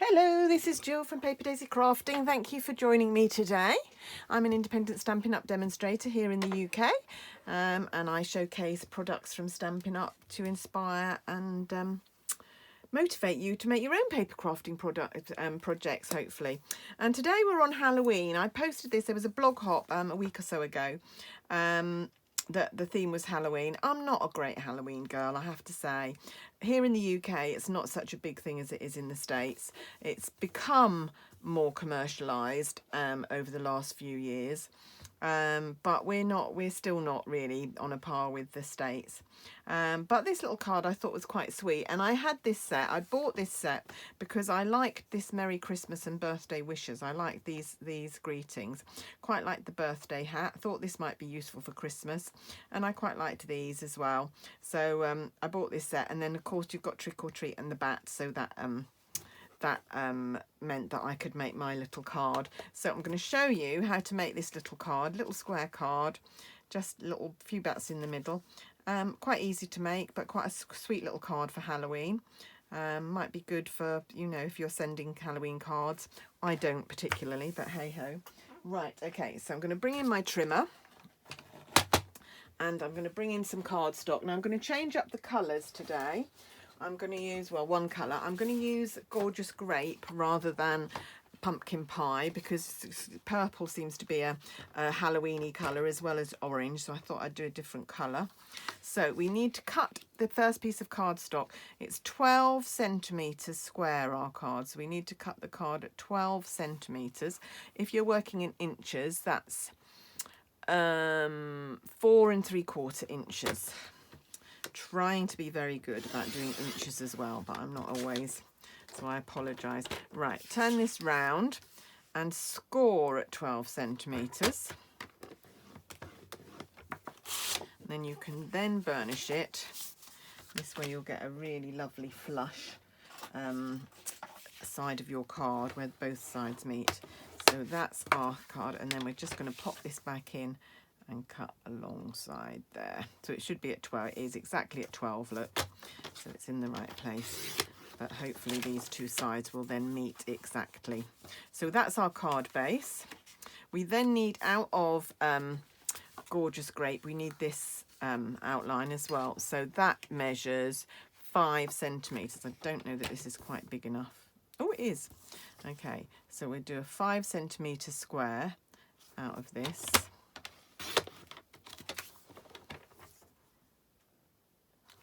Hello, this is Jill from Paper Daisy Crafting. Thank you for joining me today. I'm an independent Stampin' Up demonstrator here in the UK, and I showcase products from Stampin' Up to inspire and motivate you to make your own paper crafting projects, hopefully. And today we're on Halloween. I posted this, there was a blog hop a week or so ago. That the theme was Halloween. I'm not a great Halloween girl, I have to say. Here in the UK, it's not such a big thing as it is in the States. It's become more commercialised over the last few years. But we're still not really on a par with the States. But this little card I thought was quite sweet, and I had this set. I bought this set because I liked this Merry Christmas and birthday wishes. I like these greetings. Quite like the birthday hat. Thought this might be useful for Christmas, and I quite liked these as well. So I bought this set, and then of course you've got Trick or Treat and the bat, so that meant that I could make my little card. So I'm going to show you how to make this little card, little square card, just little few bats in the middle. Quite easy to make, but quite a sweet little card for Halloween. Might be good for, you know, if you're sending Halloween cards. I don't particularly, but hey ho. Right, okay, so I'm going to bring in my trimmer, and I'm going to bring in some cardstock. Now I'm going to change up the colours today. I'm going to use, well, one colour. I'm going to use Gorgeous Grape rather than Pumpkin Pie, because purple seems to be a Halloween-y colour as well as orange, so I thought I'd do a different colour. So we need to cut the first piece of cardstock. It's 12 centimetres square, our card, so we need to cut the card at 12 centimetres. If you're working in inches, that's 4 3/4 inches. Trying to be very good about doing inches as well, but I'm not always, so I apologise. Right, turn this round and score at 12 centimetres. Then you can then burnish it. This way you'll get a really lovely flush side of your card where both sides meet. So that's our card, and then we're just going to pop this back in and cut alongside there. So it should be at 12. It is exactly at 12, look. So it's in the right place. But hopefully these two sides will then meet exactly. So that's our card base. We then need, out of Gorgeous Grape, we need this outline as well. So that measures 5 centimetres. I don't know that this is quite big enough. Oh, it is. Okay, so we'll do a 5 centimetre square out of this.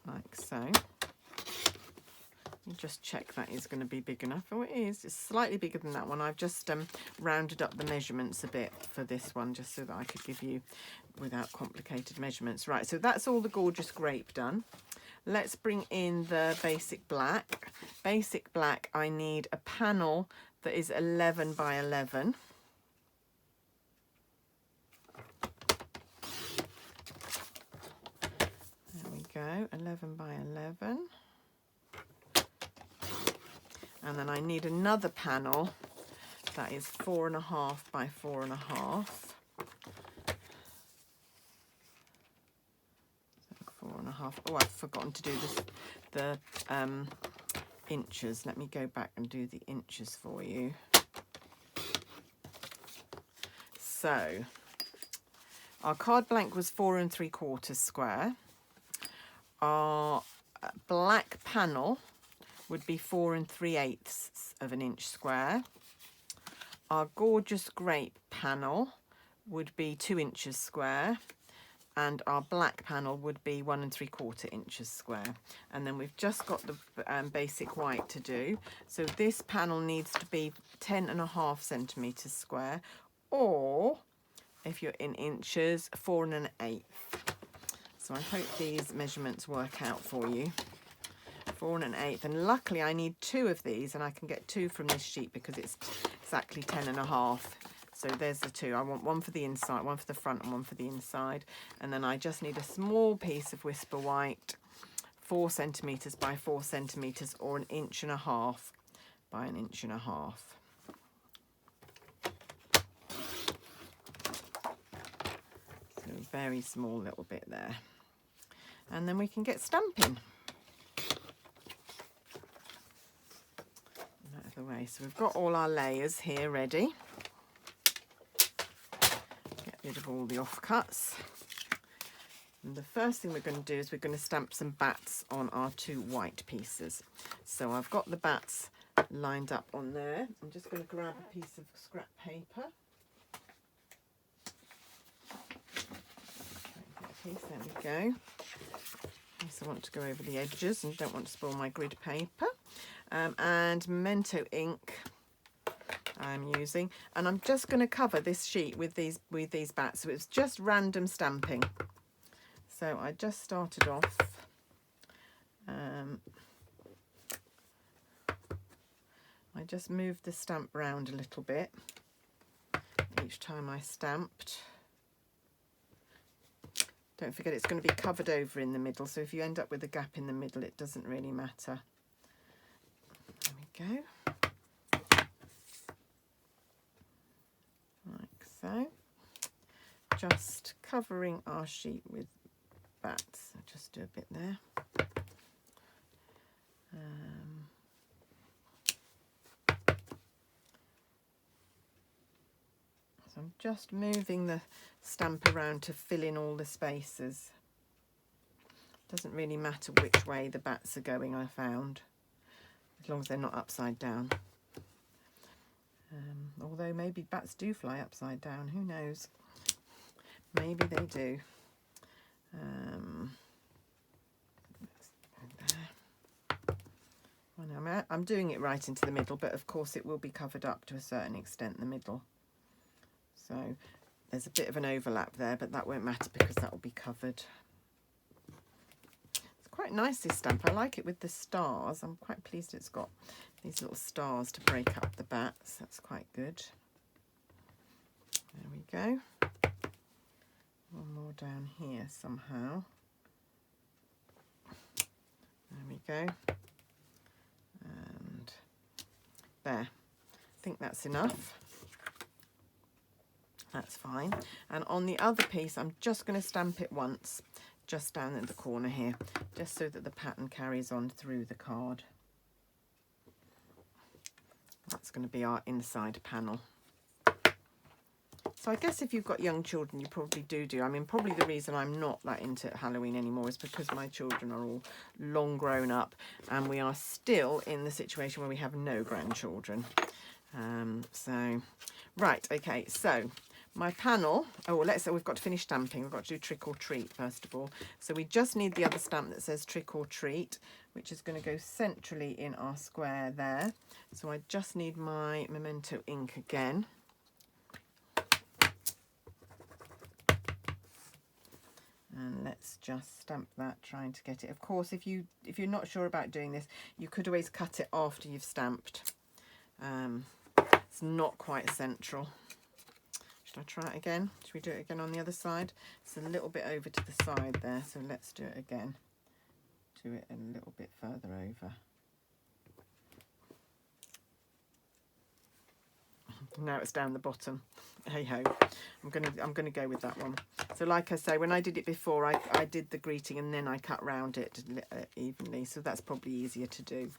Like so. You just check that is going to be big enough. Oh, it is. It's slightly bigger than that one. I've just rounded up the measurements a bit for this one, just so that I could give you without complicated measurements. Right, so that's all the Gorgeous Grape done. Let's bring in the Basic Black. Basic Black, I need a panel that is 11 by 11. Go 11 by 11, and then I need another panel that is 4.5 by 4.5. 4.5. Oh, I've forgotten to do the inches. Let me go back and do the inches for you. So our card blank was 4 3/4 square. Our black panel would be 4 3/8 of an inch square. Our Gorgeous Grape panel would be 2 inches square, and our black panel would be 1 3/4 inches square. And then we've just got the Basic White to do. So this panel needs to be 10.5 centimetres square, or if you're in inches, 4 1/8. So I hope these measurements work out for you. 4 1/8, and luckily I need 2 of these, and I can get 2 from this sheet because it's exactly 10.5. So there's the 2. I want one for the inside, one for the front, and one for the inside. And then I just need a small piece of Whisper White, 4 centimetres by 4 centimetres, or 1.5 inches by 1.5 inches. So a very small little bit there. And then we can get stamping. the way. So we've got all our layers here ready. Get rid of all the offcuts. And the first thing we're going to do is we're going to stamp some bats on our 2 white pieces. So I've got the bats lined up on there. I'm just going to grab a piece of scrap paper. There we go. So I want to go over the edges and don't want to spoil my grid paper. And Memento ink I'm using, and I'm just going to cover this sheet with these bats. So it's just random stamping. So I just started off I just moved the stamp round a little bit each time I stamped. Don't forget it's going to be covered over in the middle, so if you end up with a gap in the middle, it doesn't really matter. There we go. Like so. Just covering our sheet with bats. I'll just do a bit there. So I'm just moving the stamp around to fill in all the spaces. Doesn't really matter which way the bats are going, I found, as long as they're not upside down. Although maybe bats do fly upside down, who knows? Maybe they do. Well, I'm doing it right into the middle, but of course it will be covered up to a certain extent in the middle. So there's a bit of an overlap there, but that won't matter because that will be covered. It's quite nice, this stamp. I like it with the stars. I'm quite pleased it's got these little stars to break up the bats. That's quite good. There we go. One more down here somehow. There we go. And there. I think that's enough. That's fine. And on the other piece, I'm just going to stamp it once, just down at the corner here, just so that the pattern carries on through the card. That's going to be our inside panel. So I guess if you've got young children, you probably do. I mean, probably the reason I'm not that into Halloween anymore is because my children are all long grown up and we are still in the situation where we have no grandchildren. Right, okay, so my panel, we've got to finish stamping. We've got to do trick or treat first of all. So we just need the other stamp that says trick or treat, which is going to go centrally in our square there. So I just need my Memento ink again. And let's just stamp that, trying to get it. Of course, if you're not sure about doing this, you could always cut it after you've stamped. It's not quite central. Should I try it again? Should we do it again on the other side? It's a little bit over to the side there, so let's do it again. Do it a little bit further over. Now it's down the bottom. Hey ho, I'm gonna go with that one. So like I say, when I did it before, I did the greeting and then I cut round it evenly, so that's probably easier to do.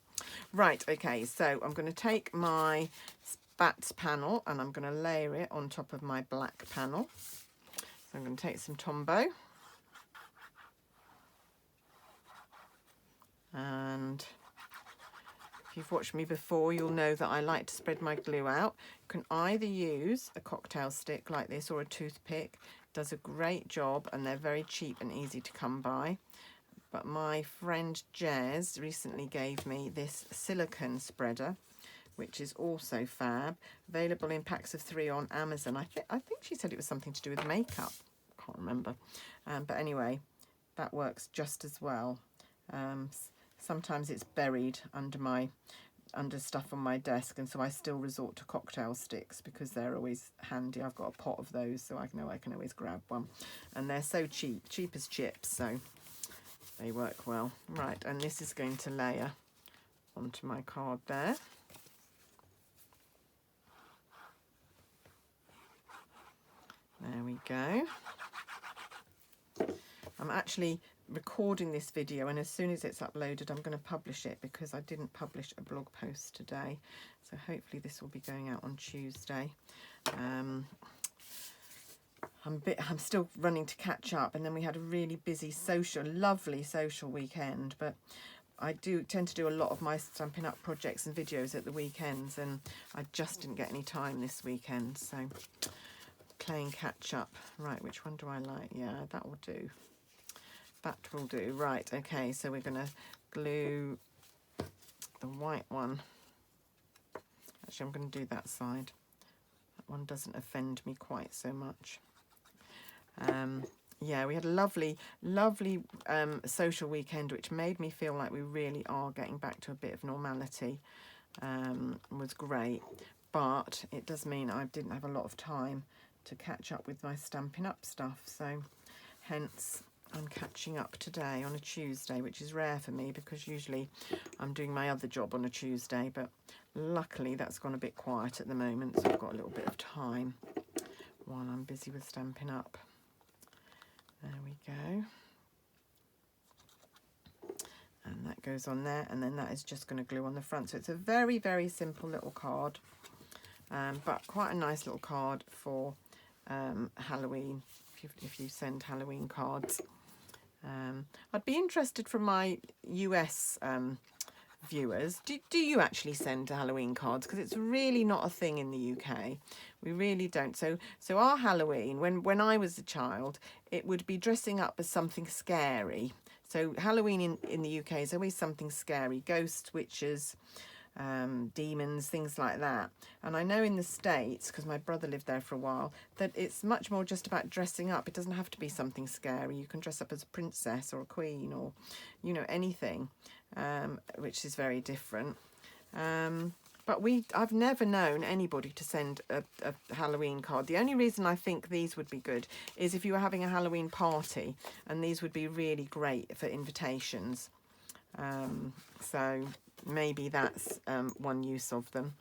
Right, okay, so I'm going to take my bats panel and I'm going to layer it on top of my black panel. So I'm going to take some Tombow and if you've watched me before, you'll know that I like to spread my glue out. You can either use a cocktail stick like this or a toothpick. It does a great job and they're very cheap and easy to come by. But my friend Jez recently gave me this silicone spreader, which is also fab. Available in packs of 3 on Amazon. I think she said it was something to do with makeup. Can't remember. But anyway, that works just as well. Sometimes it's buried under stuff on my desk, and so I still resort to cocktail sticks because they're always handy. I've got a pot of those, so I know I can always grab one. And they're so cheap as chips, so they work well. Right, and this is going to layer onto my card there. There we go. I'm actually recording this video, and as soon as it's uploaded I'm going to publish it, because I didn't publish a blog post today, so hopefully this will be going out on Tuesday. I'm still running to catch up, and then we had a really busy lovely social weekend, but I do tend to do a lot of my Stampin' Up projects and videos at the weekends, and I just didn't get any time this weekend, so playing catch up. Right, which one do I like? Yeah, that will do. That will do. Right, okay, so we're going to glue the white one. Actually, I'm going to do that side. That one doesn't offend me quite so much. Yeah, we had a lovely social weekend, which made me feel like we really are getting back to a bit of normality. Was great, but it does mean I didn't have a lot of time to catch up with my Stampin' Up stuff, so hence I'm catching up today on a Tuesday, which is rare for me because usually I'm doing my other job on a Tuesday, but luckily that's gone a bit quiet at the moment, so I've got a little bit of time while I'm busy with Stampin' Up. There we go. And that goes on there, and then that is just going to glue on the front. So it's a very, very simple little card, but quite a nice little card for Halloween, if you send Halloween cards. I'd be interested from my US viewers, do you actually send Halloween cards? Because it's really not a thing in the UK. We really don't. So our Halloween, when I was a child, it would be dressing up as something scary. So Halloween in the UK is always something scary, ghosts, witches, demons, things like that. And I know in the States, because my brother lived there for a while, that it's much more just about dressing up. It doesn't have to be something scary. You can dress up as a princess or a queen, or anything, which is very different. But I've never known anybody to send a Halloween card. The only reason I think these would be good is if you were having a Halloween party, and these would be really great for invitations. So maybe that's one use of them.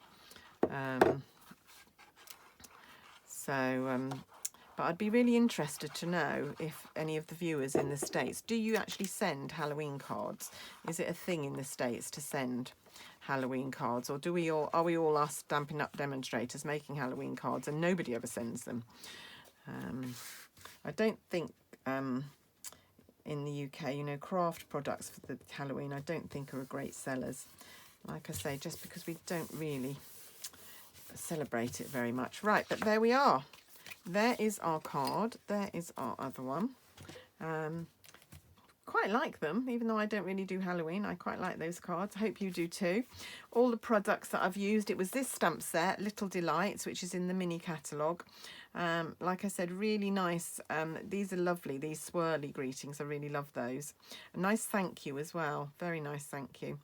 But I'd be really interested to know if any of the viewers in the States, do you actually send Halloween cards? Is it a thing in the States to send Halloween cards, or are we all us Stampin' Up demonstrators making Halloween cards and nobody ever sends them? I don't think in the UK, craft products for the Halloween, I don't think are great sellers. Like I say, just because we don't really celebrate it very much. Right, but there we are. There is our card. There is our other one. Quite like them, even though I don't really do Halloween. I quite like those cards. I hope you do too. All the products that I've used, it was this stamp set, Little Delights, which is in the mini catalogue. Like I said, really nice. These are lovely, these swirly greetings. I really love those. A nice thank you as well. Very nice thank you.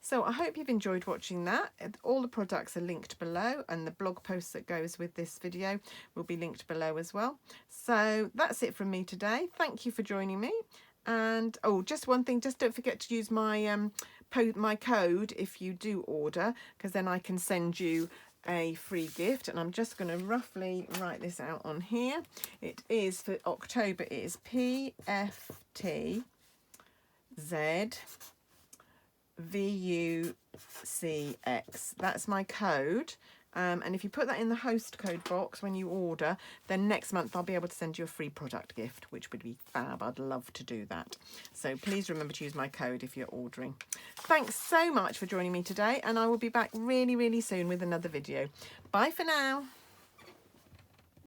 So I hope you've enjoyed watching that. All the products are linked below, and the blog post that goes with this video will be linked below as well. So that's it from me today. Thank you for joining me. And just one thing, just don't forget to use my my code if you do order, because then I can send you a free gift. And I'm just going to roughly write this out on here. It is for October, it is PFTZ VUCX. That's my code, and if you put that in the host code box when you order, then next month I'll be able to send you a free product gift, which would be fab. I'd love to do that. So please remember to use my code if you're ordering. Thanks so much for joining me today, and I will be back really, really soon with another video. Bye for now.